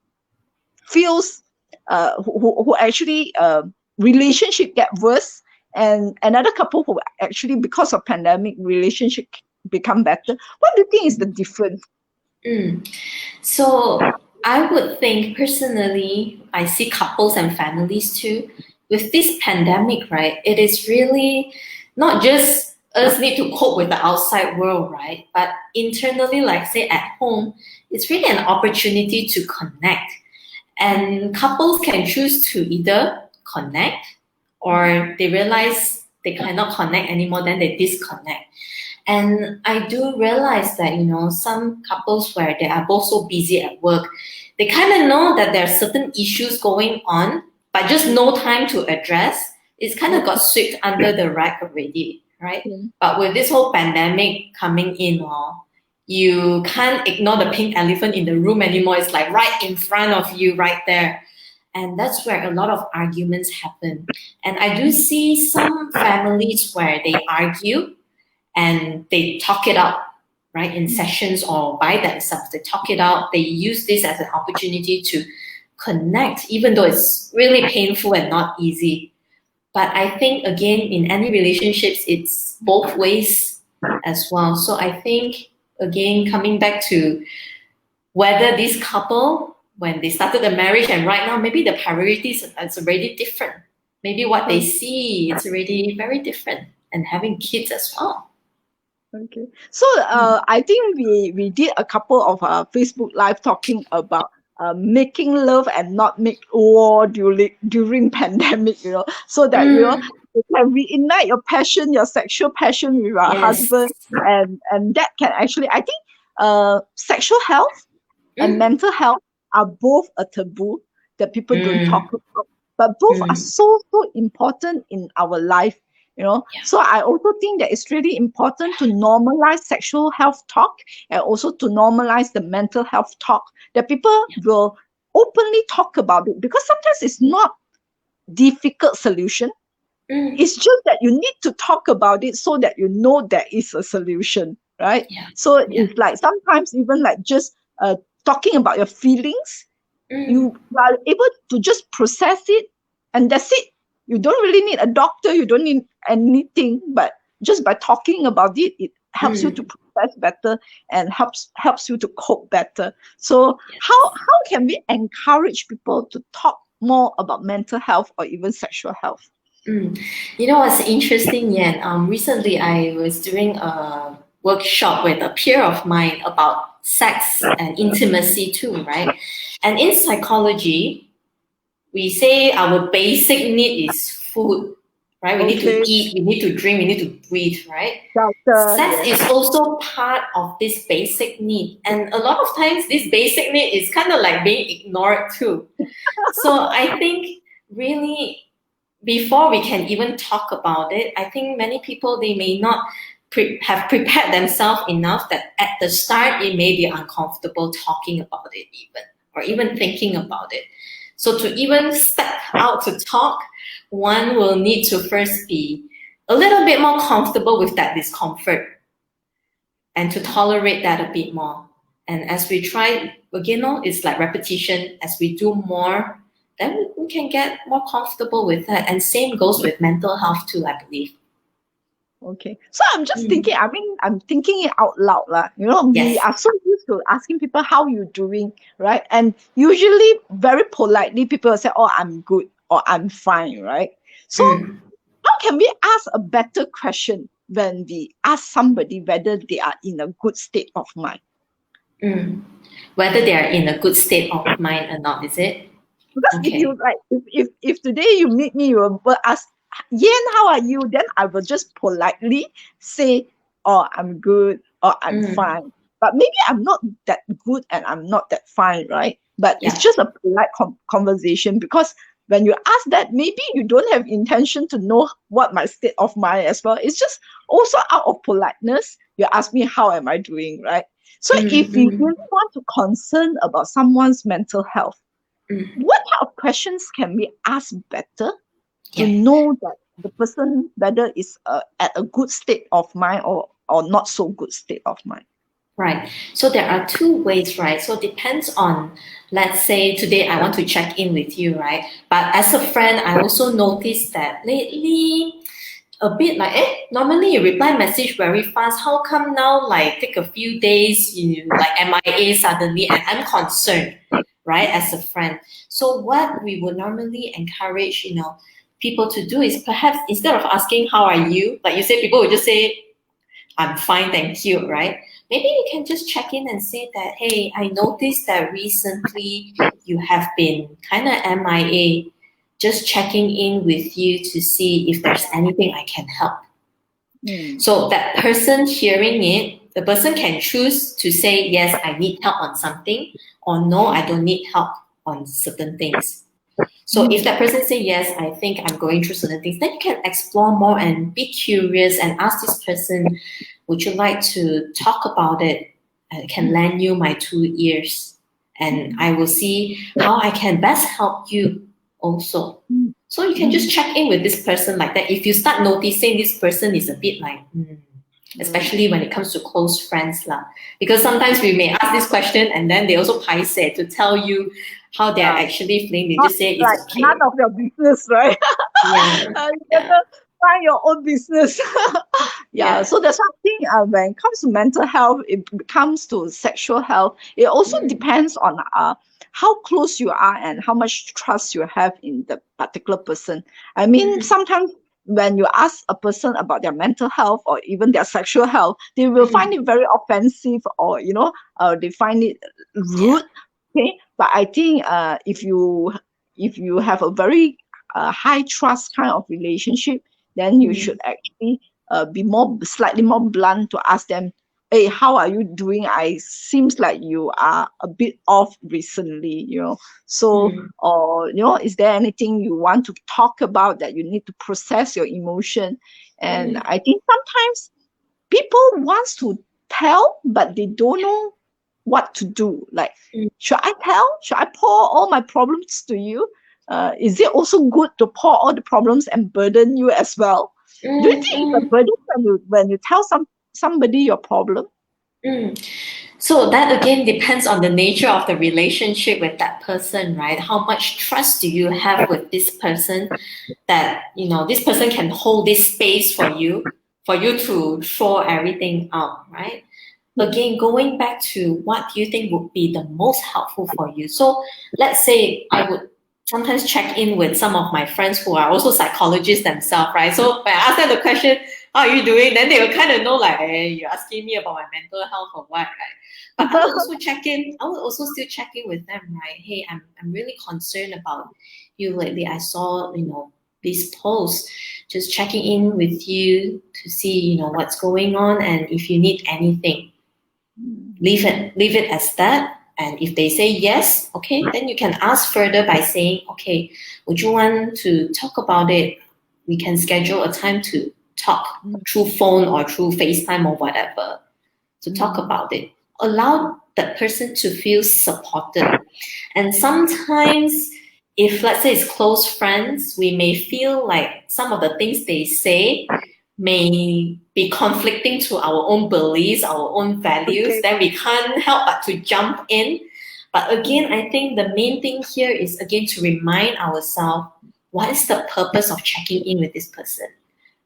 feels who actually relationship get worse, and another couple who actually, because of pandemic, relationship become better? What do you think is the difference? So I would think personally, I see couples and families too. With this pandemic, right, it is really not just us need to cope with the outside world, right? But internally, like say at home, it's really an opportunity to connect. And couples can choose to either connect or they realize they cannot connect anymore, then they disconnect. And I do realize that, some couples where they are both so busy at work, they kind of know that there are certain issues going on, but just no time to address. It's kind of got swept under the rug already, right? But with this whole pandemic coming in, you can't ignore the pink elephant in the room anymore. It's like right in front of you, right there. And that's where a lot of arguments happen. And I do see some families where they argue and they talk it out, right, in sessions or by themselves. They talk it out. They use this as an opportunity to connect, even though it's really painful and not easy. But I think, again, in any relationships, it's both ways as well. So I think, again, coming back to whether this couple, when they started the marriage and right now, maybe the priorities is already different. Maybe what they see is already very different, and having kids as well. Okay. So I think we did a couple of Facebook Live talking about making love and not make war during pandemic, so that you can reignite your passion, your sexual passion with your husband, and that can actually, I think sexual health and mental health are both a taboo that people don't talk about, but both are so important in our life. So I also think that it's really important to normalize sexual health talk, and also to normalize the mental health talk, that people will openly talk about it, because sometimes it's not difficult solution. It's just that you need to talk about it so that there is a solution, right? So it's like sometimes even like just talking about your feelings, you are able to just process it, and that's it. You don't really need a doctor, you don't need anything, but just by talking about it, it helps you to process better and helps you to cope better. So how can we encourage people to talk more about mental health or even sexual health? You know what's interesting, Yan? Recently I was doing a workshop with a peer of mine about sex and intimacy too, right? And in psychology, we say our basic need is food, right? We need to eat, we need to drink, we need to breathe, right? Sex is also part of this basic need. And a lot of times this basic need is kind of like being ignored too. So I think really before we can even talk about it, I think many people, they may not have prepared themselves enough that at the start it may be uncomfortable talking about it even, or even thinking about it. So to even step out to talk, one will need to first be a little bit more comfortable with that discomfort and to tolerate that a bit more. And as we try, again, it's like repetition. As we do more, then we can get more comfortable with that. And same goes with mental health too, I believe. Okay. So I'm just thinking, I'm thinking it out loud. We are so used to asking people how you're doing, right? And usually very politely people will say, oh, I'm good or I'm fine, right? So how can we ask a better question when we ask somebody whether they are in a good state of mind? Whether they are in a good state of mind or not, is it? Because if you if today you meet me, you will ask, Yen, how are you? Then I will just politely say, oh, I'm good or I'm fine. But maybe I'm not that good and I'm not that fine, right? But it's just a polite conversation, because when you ask that, maybe you don't have intention to know what my state of mind as well. It's just also out of politeness. You ask me, how am I doing, right? So if you really want to concern about someone's mental health, what type of questions can we ask better to know that the person whether is at a good state of mind or not so good state of mind? Right. So there are two ways, right? So it depends on, let's say today I want to check in with you, right? But as a friend, I also noticed that lately a bit like, normally you reply message very fast. How come now like take a few days, you like MIA suddenly, and I'm concerned, right? As a friend. So what we would normally encourage, people to do is perhaps instead of asking how are you, like you say, people would just say, I'm fine, thank you, right? Maybe you can just check in and say that, hey, I noticed that recently you have been kind of MIA, just checking in with you to see if there's anything I can help. So that person hearing it, the person can choose to say, yes, I need help on something, or no, I don't need help on certain things. So if that person say, yes, I think I'm going through certain things, then you can explore more and be curious and ask this person, would you like to talk about it? I can lend you my 2 ears and I will see how I can best help you also. So you can just check in with this person like that. If you start noticing this person is a bit like, especially when it comes to close friends lah. Because sometimes we may ask this question and then they also paise to tell you how they're actually feeling. They just say it's like okay. none of your business, right? You better find your own business. So that's something when it comes to mental health, it comes to sexual health. It also depends on how close you are and how much trust you have in the particular person. I mean, sometimes when you ask a person about their mental health or even their sexual health, they will find it very offensive or, they find it rude. Okay, but I think if you have a very high trust kind of relationship, then you should actually be slightly more blunt to ask them, hey, how are you doing? I seems like you are a bit off recently, So, or is there anything you want to talk about that you need to process your emotion? And I think sometimes people wants to tell, but they don't know what to do. Like, should I tell? Should I pour all my problems to you? Is it also good to pour all the problems and burden you as well? Do you think it's a burden when you tell somebody your problem? So that again depends on the nature of the relationship with that person, right? How much trust do you have with this person that, this person can hold this space for you to throw everything out, right? Again, going back to what do you think would be the most helpful for you? So let's say I would sometimes check in with some of my friends who are also psychologists themselves, right? So when I ask them the question, how are you doing? Then they will kind of know like, hey, you're asking me about my mental health or what, right? But I would also still check in with them, right? Hey, I'm really concerned about you lately. I saw, this post, just checking in with you to see, what's going on and if you need anything. Leave it as that. And if they say yes, okay, then you can ask further by saying, okay, would you want to talk about it? We can schedule a time to talk through phone or through FaceTime or whatever to talk about it. Allow that person to feel supported. And sometimes if let's say it's close friends, we may feel like some of the things they say may be conflicting to our own beliefs, our own values, then we can't help but to jump in. But again, I think the main thing here is again to remind ourselves, what is the purpose of checking in with this person?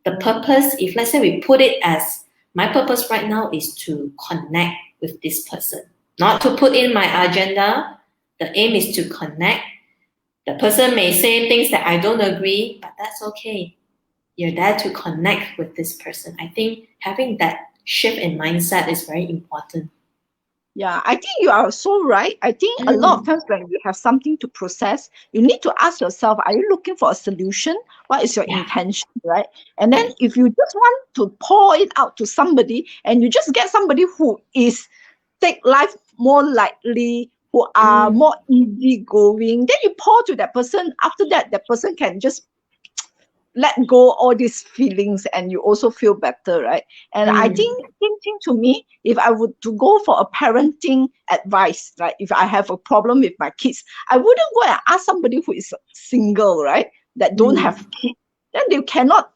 The purpose, if let's say we put it as, my purpose right now is to connect with this person, not to put in my agenda. The aim is to connect. The person may say things that I don't agree, but that's okay. You're there to connect with this person. I think having that shift in mindset is very important. Yeah, I think you are so right. I think a lot of times when you have something to process, you need to ask yourself, are you looking for a solution? What is your intention, right? And then if you just want to pour it out to somebody and you just get somebody who is take life more lightly, who are more easygoing. Then you pour to that person. After that, that person can just let go all these feelings, and you also feel better, right? And I think same thing to me, if I would to go for a parenting advice, right? If I have a problem with my kids, I wouldn't go and ask somebody who is single, right? That don't have kids. Then they cannot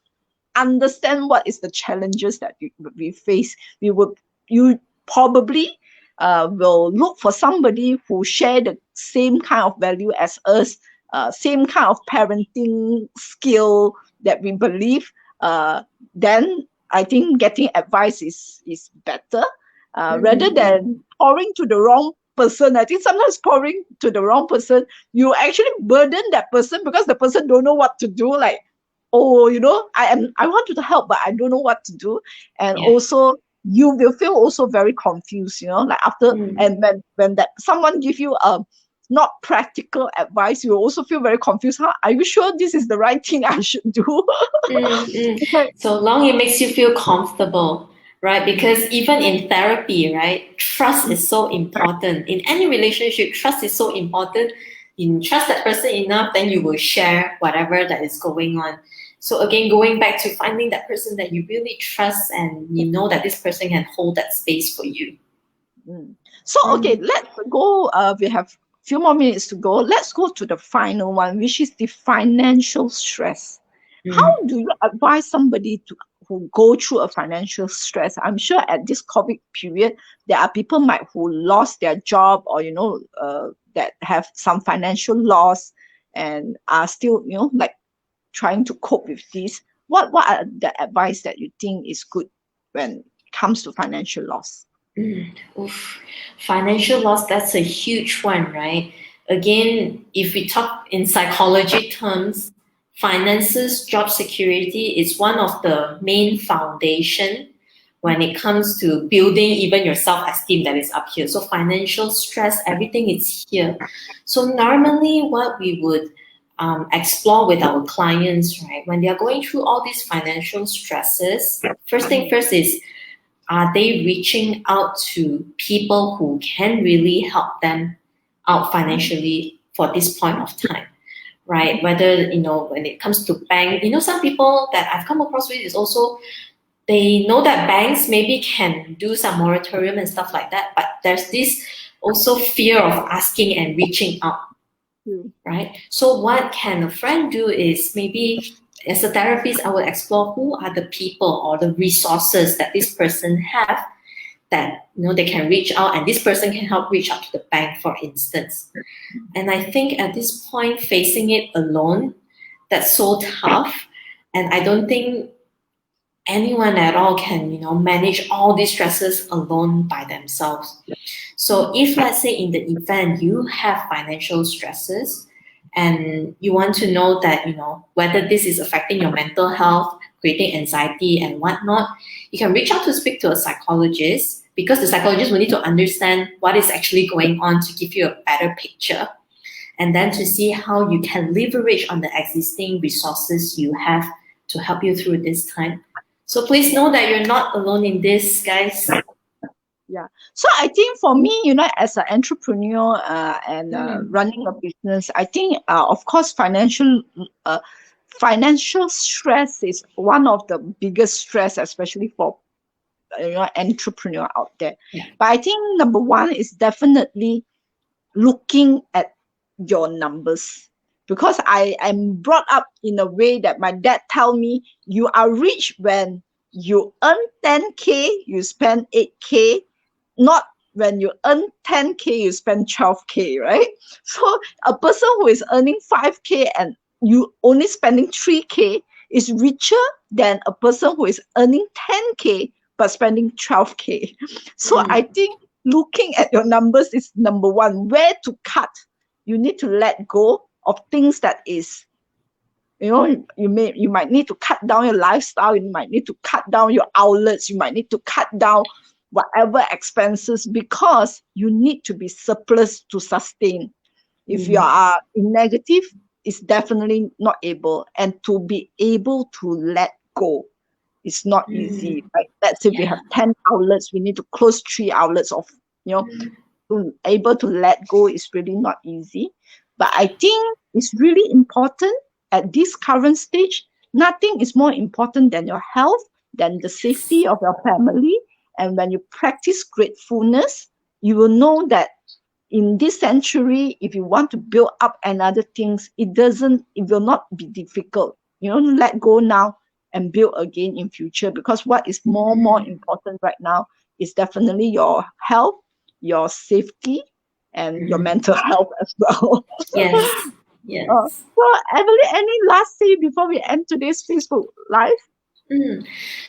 understand what is the challenges that we face. You probably will look for somebody who share the same kind of value as us, same kind of parenting skill that we believe. Then I think getting advice is better, rather than pouring to the wrong person. I think sometimes pouring to the wrong person, you actually burden that person because the person don't know what to do. Like, oh, I wanted to help, but I don't know what to do. And also you will feel also very confused, like after, and when that someone give you a not practical advice, you also feel very confused. Are you sure this is the right thing I should do? So long it makes you feel comfortable, right? Because even in therapy, right, trust is so important. In any relationship, trust is so important. You trust that person enough, then you will share whatever that is going on. So again, going back to finding that person that you really trust, and you know that this person can hold that space for you. So, okay, let's go. We have few more minutes to go. Let's go to the final one, which is the financial stress. How do you advise somebody who go through a financial stress? I'm sure at this COVID period, there are people who lost their job, or that have some financial loss and are still like trying to cope with this. What are the advice that you think is good when it comes to financial loss? Financial loss, that's a huge one, right? Again, if we talk in psychology terms, finances, job security is one of the main foundation when it comes to building even your self-esteem that is up here. So financial stress, everything is here. So normally what we would explore with our clients, right, when they are going through all these financial stresses, first thing first is, are they reaching out to people who can really help them out financially for this point of time, right? Whether, when it comes to bank, some people that I've come across with is also, they know that banks maybe can do some moratorium and stuff like that, but there's this also fear of asking and reaching out, right? So what can a friend do is, maybe as a therapist, I will explore who are the people or the resources that this person have that they can reach out, and this person can help reach out to the bank, for instance. And I think at this point, facing it alone, that's so tough, and I don't think anyone at all can manage all these stresses alone by themselves. So if, let's say, in the event you have financial stresses, and you want to know that, whether this is affecting your mental health, creating anxiety and whatnot, you can reach out to speak to a psychologist, because the psychologist will need to understand what is actually going on to give you a better picture, and then to see how you can leverage on the existing resources you have to help you through this time. So please know that you're not alone in this, guys. Yeah. So I think for me, as an entrepreneur and running a business, I think, of course, financial stress is one of the biggest stress, especially for entrepreneur out there. Yeah. But I think number one is definitely looking at your numbers, because I am brought up in a way that my dad tell me, you are rich when you earn 10K, you spend 8K, not when you earn 10K, you spend 12K, right? So a person who is earning 5K and you only spending 3K is richer than a person who is earning 10K but spending 12K. So I think looking at your numbers is number one. Where to cut? You need to let go of things that is, you might need to cut down your lifestyle, you might need to cut down your outlets, you might need to cut down whatever expenses, because you need to be surplus to sustain. If you are in negative, it's definitely not able. And to be able to let go, it's not easy. Right? Let's say we have 10 outlets, we need to close 3 outlets of, able to let go is really not easy. But I think it's really important at this current stage. Nothing is more important than your health, than the safety of your family. And when you practice gratefulness, you will know that in this century, if you want to build up another things, it will not be difficult. Let go now and build again in future, because what is more important right now is definitely your health, your safety, and your mental health as well. Yes. Yes. So Evelyn, any last say before we end today's Facebook Live?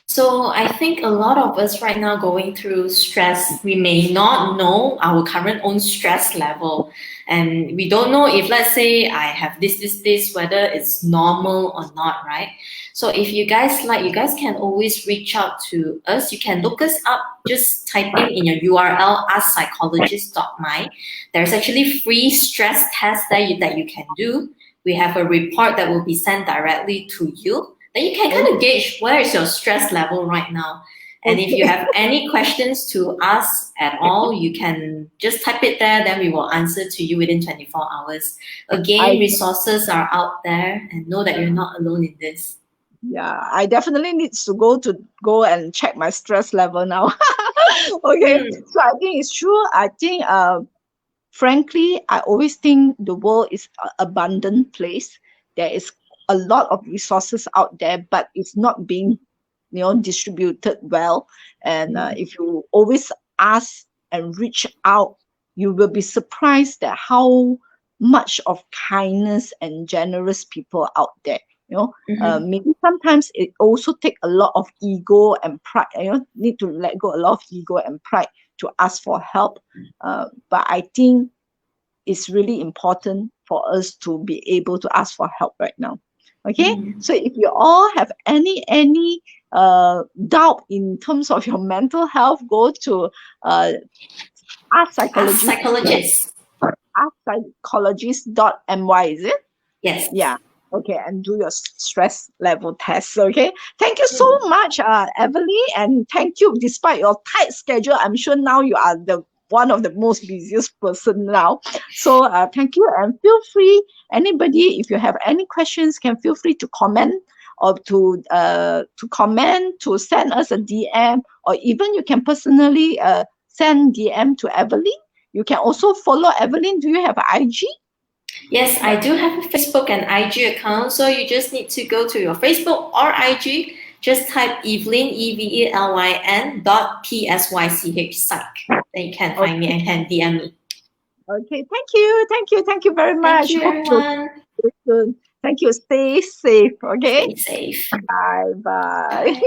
So I think a lot of us right now going through stress, we may not know our current own stress level. And we don't know if, let's say, I have this, whether it's normal or not, right? So if you guys like, you guys can always reach out to us. You can look us up, just typing in your URL, askpsychologist.my. There's actually free stress tests that you can do. We have a report that will be sent directly to you. Then you can kind of gauge where is your stress level right now. And if you have any questions to ask at all, you can just type it there, then we will answer to you within 24 hours. Again, resources are out there, and know that you're not alone in this. Yeah, I definitely need to go and check my stress level now. Okay, so I think it's true. I think, frankly, I always think the world is an abundant place. There is a lot of resources out there, but it's not being distributed well. And if you always ask and reach out, you will be surprised at how much of kindness and generous people out there. Maybe sometimes it also take a lot of ego and pride. Need to let go a lot of ego and pride to ask for help. But I think it's really important for us to be able to ask for help right now. Okay, so if you all have any doubt in terms of your mental health, go to Ask Psychologist. Askpsychologist.my, is it? Yes. Yeah. Okay, and do your stress level test. Okay, thank you so much, Evelyn, and thank you. Despite your tight schedule, I'm sure now you are one of the most busiest person now. So thank you, and feel free, anybody, if you have any questions, can feel free to comment, or to comment, to send us a DM, or even you can personally send DM to Evelyn. You can also follow Evelyn. Do you have an IG? Yes, I do have a Facebook and IG account. So you just need to go to your Facebook or IG. Just type Evelyn, EVELYN .PSYCH psych. Then you can find me and can DM me. Okay, thank you very much. Thank you, everyone. Thank you. Stay safe. Okay. Stay safe. Bye. Bye.